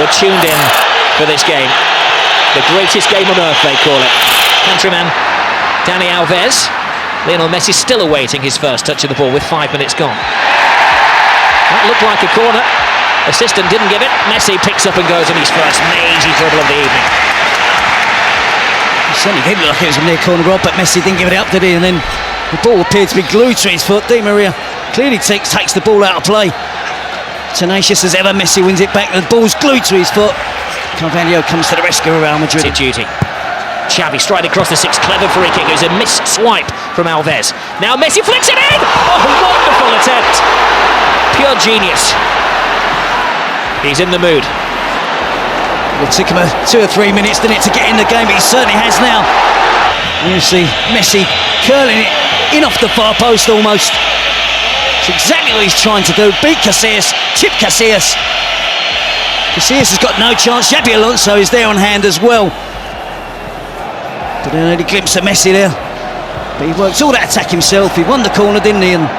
you're tuned in for this game. The greatest game on earth, they call it. Countryman Dani Alves. Lionel Messi still awaiting his first touch of the ball with 5 minutes gone. That looked like a corner. Assistant didn't give it. Messi picks up and goes on his first mazy dribble of the evening. It certainly didn't look like it was a near corner, Rob, but Messi didn't give it up, did he? And then the ball appeared to be glued to his foot. Di Maria clearly takes the ball out of play. Tenacious as ever, Messi wins it back. The ball's glued to his foot. Carvalho comes to the rescue of Real Madrid. It's duty. Xavi striding across the six, clever free kick. It was a missed swipe from Alves. Now Messi flicks it in! Oh, wonderful attempt! Pure genius. He's in the mood. It took him 2 or 3 minutes, didn't it, to get in the game, but he certainly has now. You see Messi curling it in off the far post almost. It's exactly what he's trying to do. Beat Casillas, chip Casillas. Casillas has got no chance. Xabi Alonso is there on hand as well. But an early glimpse of Messi there. But he worked all that attack himself. He won the corner, didn't he? And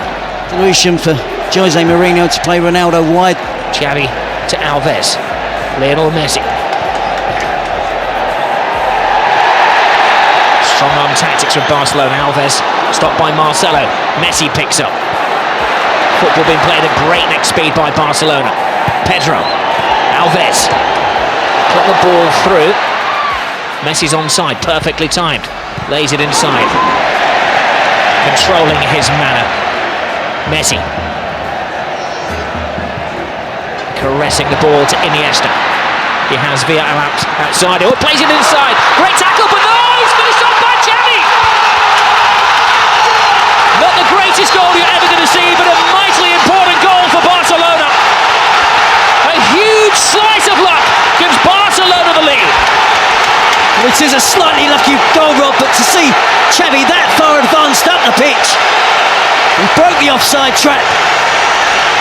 delusion for Jose Mourinho to play Ronaldo wide. Xavi to Alves. Lionel Messi. Strong arm tactics from Barcelona. Alves stopped by Marcelo. Messi picks up. Football being played at breakneck speed by Barcelona. Pedro. Alves. Put the ball through. Messi's onside, perfectly timed. Lays it inside. Controlling his manner. Messi. Caressing the ball to Iniesta. He has Villarreal outside. Oh, plays it inside. Great tackle, but no, he's finished off by Xavi. Not the greatest goal you're ever going to see, but a mightily important goal for Barcelona. A huge slice of luck gives Barcelona the lead. It is a slightly lucky goal, Rob, but to see Xavi that far advanced up the pitch, he broke the offside trap.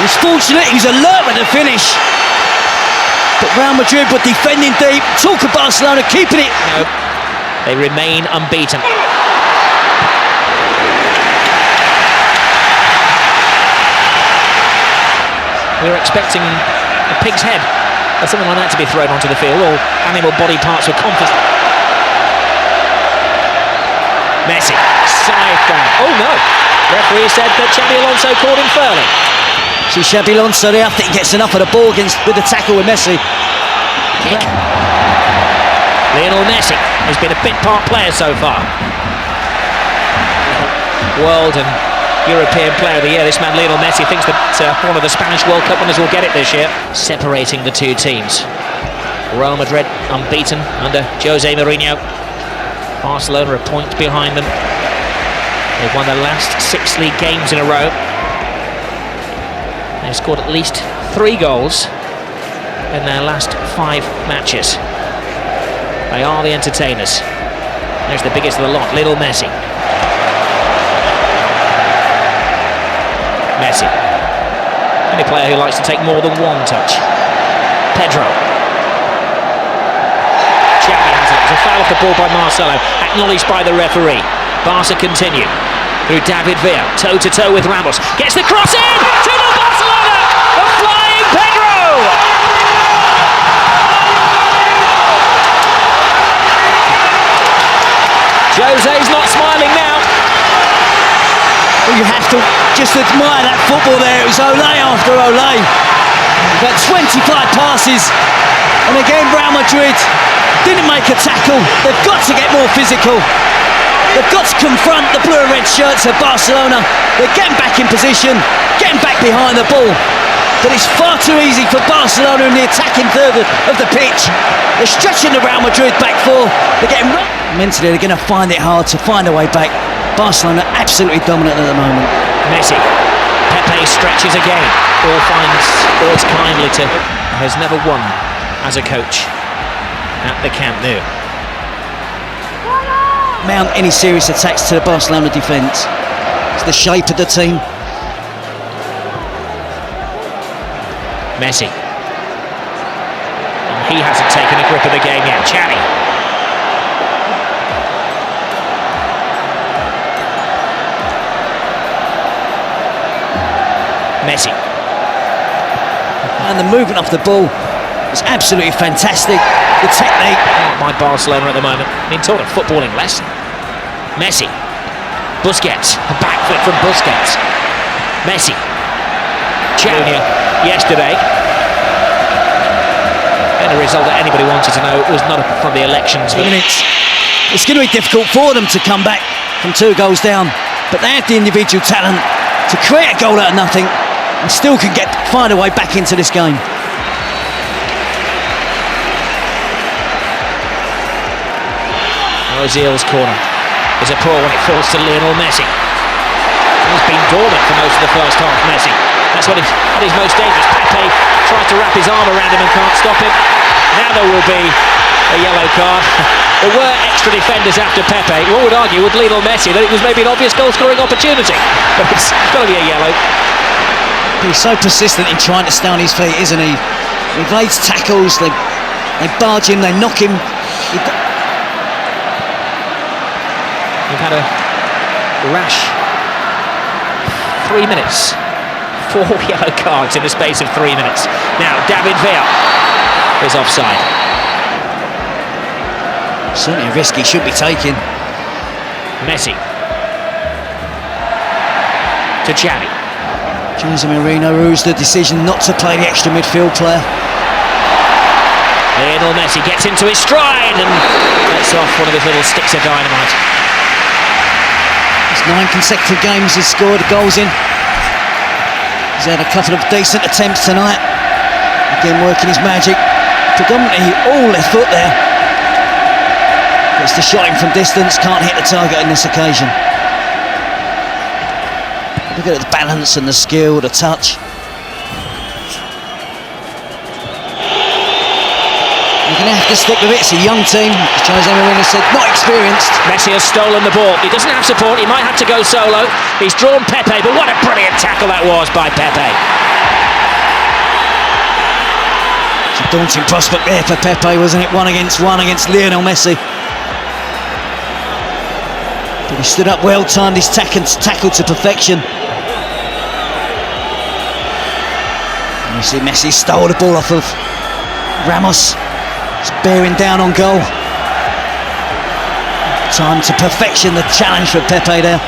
He was fortunate, he was alert with the finish. But Real Madrid were defending deep. Talk of Barcelona keeping it. No, they remain unbeaten. We were expecting a pig's head or something like that to be thrown onto the field, or animal body parts were confiscated. Messi, side down. Oh no! Referee said that Xabi Alonso called him fairly. See Xabi Alonso there, I think he gets enough of the ball with the tackle with Messi. Kick. Lionel Messi has been a bit part player so far. World and European Player of the Year. This man Lionel Messi thinks that one of the Spanish World Cup winners will get it this year. Separating the two teams. Real Madrid unbeaten under Jose Mourinho. Barcelona a point behind them. They've won their last 6 league games in a row. They've scored at least 3 goals in their last 5 matches. They are the entertainers. There's the biggest of the lot, Lionel Messi. Messi. Any player who likes to take more than one touch. Pedro. Xavi has it. It was a foul off the ball by Marcelo, acknowledged by the referee. Barca continue through David Villa, toe-to-toe with Ramos. Gets the cross in! 2-0 Barcelona! A flying Pedro! Jose's not smiling now. Well, you have to just admire that football there. It was Olé after Olé. About 25 passes. And again, Real Madrid didn't make a tackle. They've got to get more physical. They've got to confront the blue and red shirts of Barcelona. They're getting back in position, getting back behind the ball. But it's far too easy for Barcelona in the attacking third of the pitch. They're stretching the Real Madrid back four. They're getting mentally, they're going to find it hard to find a way back. Barcelona absolutely dominant at the moment. Messi. Pepe stretches again. All finds odds kindly to... Has never won as a coach at the Camp Nou. Mount any serious attacks to the Barcelona defence. It's the shape of the team. Messi. And he hasn't taken a grip of the game yet. Xavi. Messi. And the movement off the ball It's absolutely fantastic. The technique. My Barcelona at the moment being taught a footballing lesson. Messi, Busquets, a backflip from Busquets. Messi, Junior yesterday. And a result that anybody wanted to know was not from the elections. But it's going to be difficult for them to come back from 2 goals down, but they have the individual talent to create a goal out of nothing and still can find a way back into this game. Ozil's corner is a poor one. It falls to Lionel Messi. He's been dormant for most of the first half, Messi. That's when he's at his most dangerous. Pepe tries to wrap his arm around him and can't stop him. Now there will be a yellow card. There were extra defenders after Pepe. One would argue with Lionel Messi that it was maybe an obvious goal-scoring opportunity. But it's got to be a yellow. He's so persistent in trying to stay on his feet, isn't he? He evades tackles, they barge him, they knock him. We've had a rash 3 minutes. 4 yellow cards in the space of 3 minutes. Now David Villa is offside. Certainly a risk he should be taking. Messi to Xavi. Jose Mourinho rules the decision not to play the extra midfield player. Lionel Messi gets into his stride and lets off one of his little sticks of dynamite. 9 consecutive games he's scored goals in. He's had a couple of decent attempts tonight. Again working his magic. Predominantly all left foot there. Gets the shot in from distance, can't hit the target on this occasion. Look at the balance and the skill, the touch. You're going to have to stick with it. It's a young team, as Jose Mourinho said, not experienced. Messi has stolen the ball. He doesn't have support. He might have to go solo. He's drawn Pepe, but what a brilliant tackle that was by Pepe. It's a daunting prospect there for Pepe, wasn't it? 1 against Lionel Messi. But he stood up well, timed his tackle to perfection. And you see Messi stole the ball off of Ramos. It's bearing down on goal. Time to perfection, the challenge for Pepe there.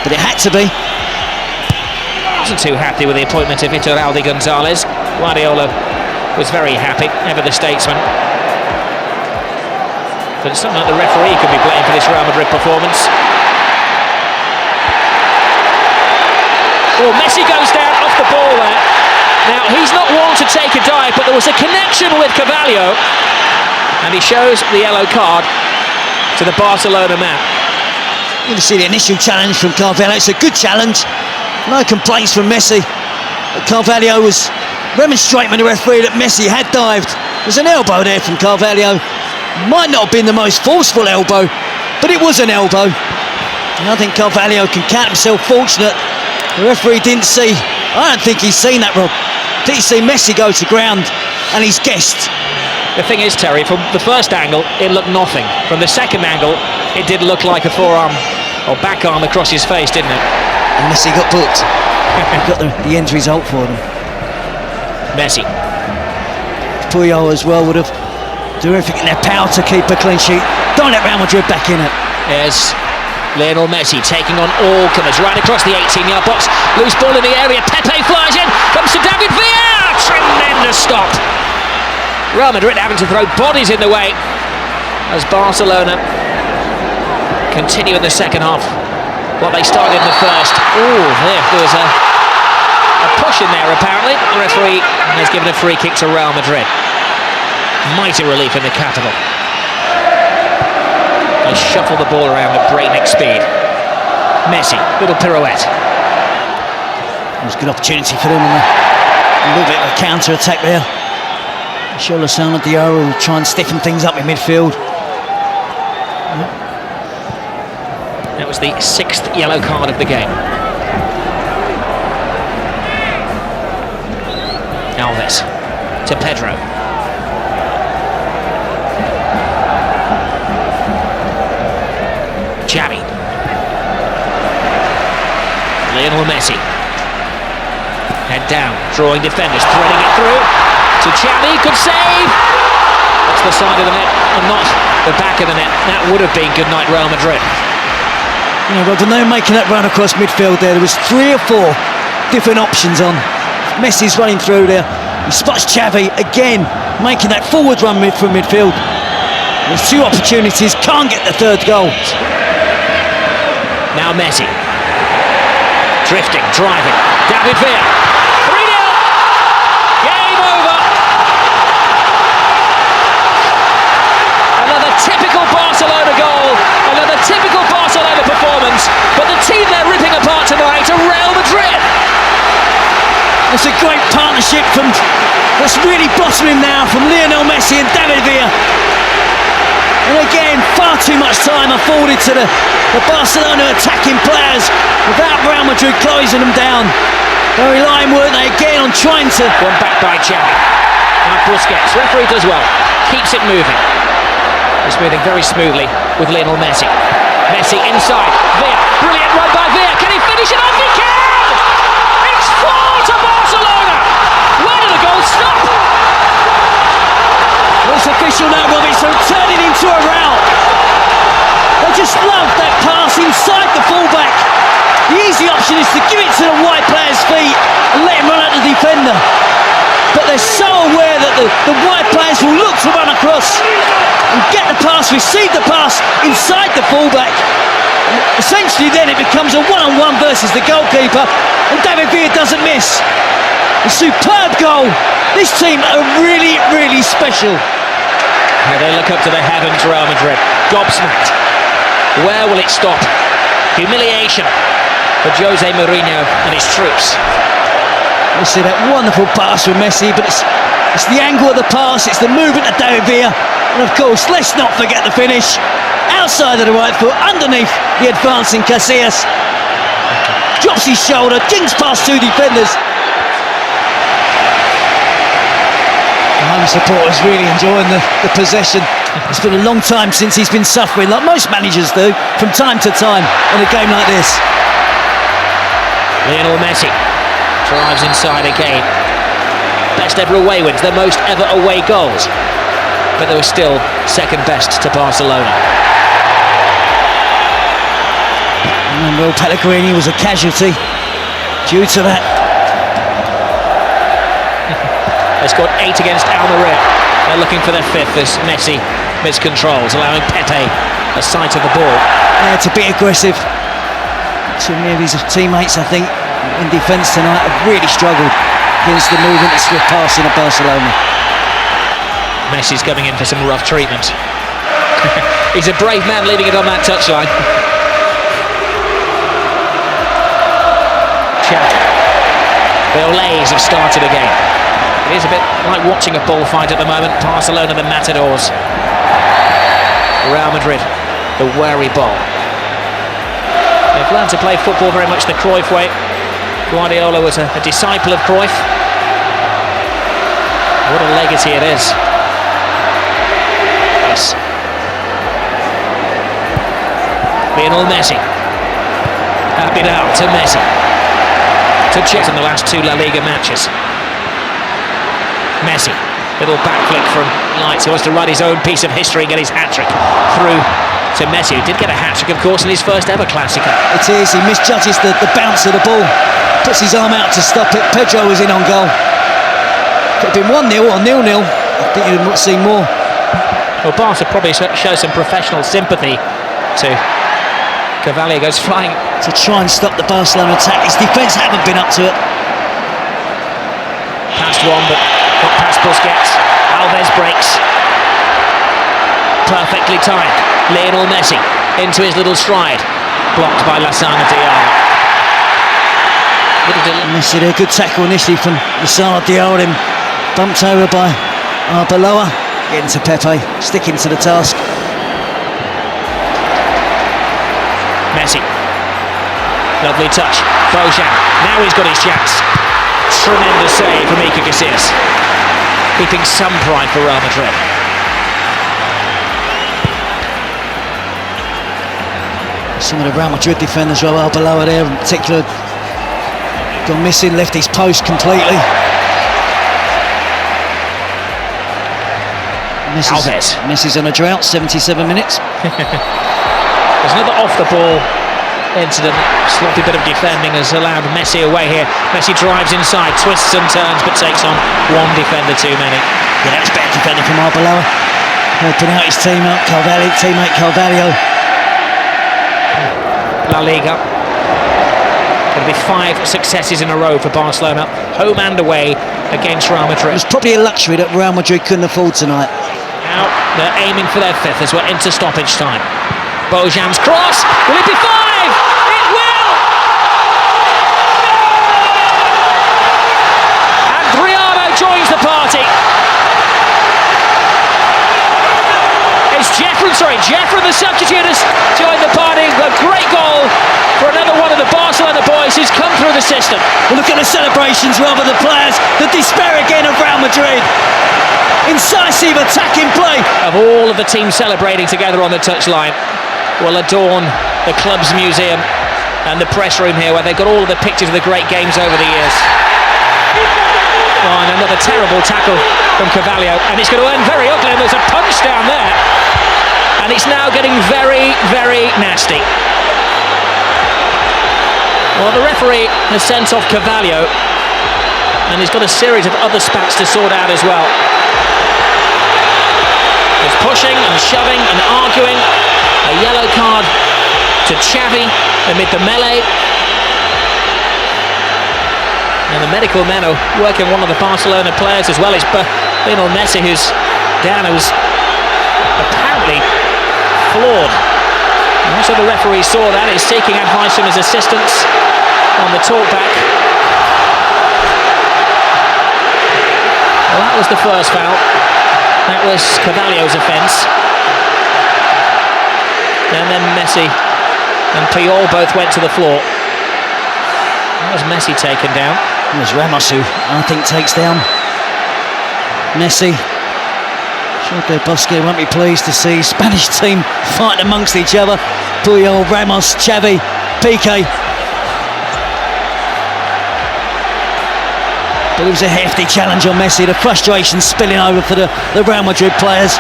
But it had to be. Wasn't too happy with the appointment of Iturralde Gonzalez. Guardiola was very happy, ever the statesman. But it's something like the referee could be blamed for this Real Madrid performance. Oh, Messi goes down off the ball there. Now, he's not one to take a dive, but there was a connection with Carvalho, and he shows the yellow card to the Barcelona man. You can see the initial challenge from Carvalho. It's a good challenge. No complaints from Messi. But Carvalho was remonstrating with the referee that Messi had dived. There's an elbow there from Carvalho. Might not have been the most forceful elbow, but it was an elbow. And I think Carvalho can count himself fortunate. The referee didn't see. I don't think he's seen that, Rob. Did he see Messi go to ground and he's guessed? The thing is, Terry, from the first angle, it looked nothing. From the second angle, it did look like a forearm or back arm across his face, didn't it? And Messi got booked. He got the end result for them. Messi. Puyol as well would have done everything in their power to keep a clean sheet. Don't let Real Madrid back in it. There's Lionel Messi taking on all comers right across the 18-yard box. Loose ball in the area. Pepe flies in. Comes to David Villa. Tremendous stop. Real Madrid having to throw bodies in the way as Barcelona continue in the second half what they started in the first. Oh, there was a push in there apparently. The referee has given a free kick to Real Madrid. Mighty relief in the capital. They shuffle the ball around at breakneck speed. Messi, little pirouette. It was a good opportunity for them, and a little bit of a counter-attack there. Lozano Diarra will try and stiffen things up in midfield. That was the 6th yellow card of the game. Alves to Pedro. Xavi. Lionel Messi. Head down, drawing defenders, threading it through. To Xavi, good save. That's the side of the net and not the back of the net. That would have been good night Real Madrid. You know, Ronaldo making that run across midfield there. There was 3 or 4 different options on. Messi's running through there. He spots Xavi again, making that forward run from midfield. There's 2 opportunities, can't get the 3rd goal. Now Messi. Drifting, driving. David Villa. 3-0. Game over. Another typical Barcelona goal. Another typical Barcelona performance. But the team they're ripping apart tonight are Real Madrid. It's a great partnership that's really blossoming now from Lionel Messi and David Villa. And again, far too much time afforded to the Barcelona attacking players without Real Madrid closing them down. They're relying, weren't they, again on trying to... One back by Xavi. Now Busquets, referee does well, keeps it moving. It's moving very smoothly with Lionel Messi. Messi inside, Villa, brilliant run by Villa, can he finish it off? He can! It's 4 to Barcelona! Where did the goal stop? It's official now, Robbie, so turning into a rout. They just love that pass inside the fullback. The easy option is to give it to the wide player's feet and let him run at the defender. But they're so aware that the wide players will look to run across and get the pass, receive the pass inside the fullback. And essentially then it becomes a one-on-one versus the goalkeeper, and David Villa doesn't miss. A superb goal. This team are really, really special. Now they look up to the heavens, Real Madrid. Gobsmacked. Where will it stop? Humiliation for Jose Mourinho and his troops. You see that wonderful pass from Messi, but it's the angle of the pass, it's the movement of David Villa, and of course, let's not forget the finish. Outside of the right foot, underneath the advancing Casillas. Drops his shoulder, dings past 2 defenders. The home supporters really enjoying the possession. It's been a long time since he's been suffering, like most managers do, from time to time in a game like this. Lionel Messi drives inside again. Best ever away wins, the most ever away goals. But they were still second best to Barcelona. And Will Pellegrini was a casualty due to that. They scored 8 against Almeria. They're looking for their 5th as Messi miscontrols, allowing Pepe a sight of the ball. Yeah, to be aggressive. Too many of his teammates, I think, in defence tonight have really struggled against the movement and swift passing of Barcelona. Messi's coming in for some rough treatment. He's a brave man leaving it on that touchline. The Olays have started again. It is a bit like watching a bullfight at the moment. Barcelona, the Matadors. Real Madrid, the wary bull. They've learned to play football very much the Cruyff way. Guardiola was a disciple of Cruyff. What a legacy it is. Yes. Lionel Messi. Abidal to Messi. To Chet in the last 2 La Liga matches. Messi, little back flick from Lights. He wants to write his own piece of history and get his hat-trick through to Messi, who did get a hat-trick, of course, in his first ever Clásico. It is, he misjudges the bounce of the ball, puts his arm out to stop it. Pedro was in on goal. Could have been 1-0 or 0-0. I think you'd not seen more. Well, Barca probably show some professional sympathy to Cavalier, goes flying to try and stop the Barcelona attack. His defence haven't been up to it. Past one, but not past Busquets. Alves breaks. Perfectly timed. Lionel Messi into his little stride. Blocked by Lassana Diarra. Messi did a good tackle initially from Lassana Diarra, him bumped over by Arbeloa. Getting to Pepe, sticking to the task. Messi. Lovely touch. Bojan. Now he's got his chance. Tremendous save from Iker Casillas. Keeping some pride for Real Madrid. Some of the Real Madrid defenders, Arbeloa there in particular, gone missing, left his post completely. Messi's on a drought, 77 minutes. There's another off-the-ball incident. Sloppy bit of defending has allowed Messi away here. Messi drives inside, twists and turns, but takes on one defender too many. Yeah, that was better defending from Arbeloa. Helping out his teammate Carvalho. LaLiga. Going to be 5 successes in a row for Barcelona, home and away against Real Madrid. It was probably a luxury that Real Madrid couldn't afford tonight. Now they're aiming for their 5th as we're into stoppage time. Bojan's cross, will it be 5? It will! Adriano joins the party. It's Jeffrey, the substitute, has joined the party. A great goal for another one of the Barcelona boys who's come through the system. Well, look at the celebrations, rather the players, the despair again of Real Madrid. Incisive attacking play. Of all of the teams celebrating together on the touchline will adorn the club's museum and the press room here, where they've got all of the pictures of the great games over the years. Oh, and another terrible tackle from Carvalho, and it's going to end very ugly. There's a punch down there, and it's now getting very, very nasty. Well, the referee has sent off Carvalho, and he's got a series of other spats to sort out as well. There's pushing and shoving and arguing. A yellow card to Xavi amid the melee. And the medical men are working one of the Barcelona players as well. It's Lionel Messi who's down, who's apparently floored. And also the referee saw that, is seeking advice from his assistants on the talkback. Well, that was the first foul. That was Carvalho's offence. And then Messi and Puyol both went to the floor. That was Messi taken down. It was Ramos who, I think, takes down Messi. Jorge Busquets won't be pleased to see Spanish team fight amongst each other. Puyol, Ramos, Xavi, Piqué. But it was a hefty challenge on Messi. The frustration spilling over for the Real Madrid players.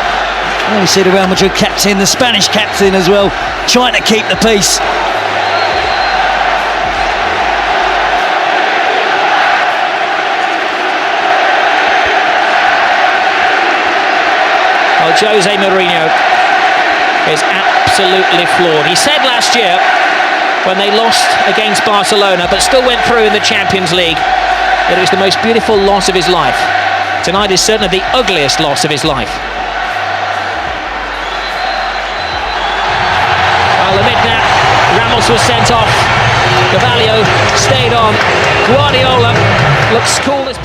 And we see the Real Madrid captain, the Spanish captain as well, trying to keep the peace. Well, Jose Mourinho is absolutely floored. He said last year, when they lost against Barcelona but still went through in the Champions League, that it was the most beautiful loss of his life. Tonight is certainly the ugliest loss of his life. Well, amid that, Ramos was sent off. Carvalho stayed on. Guardiola looks cool as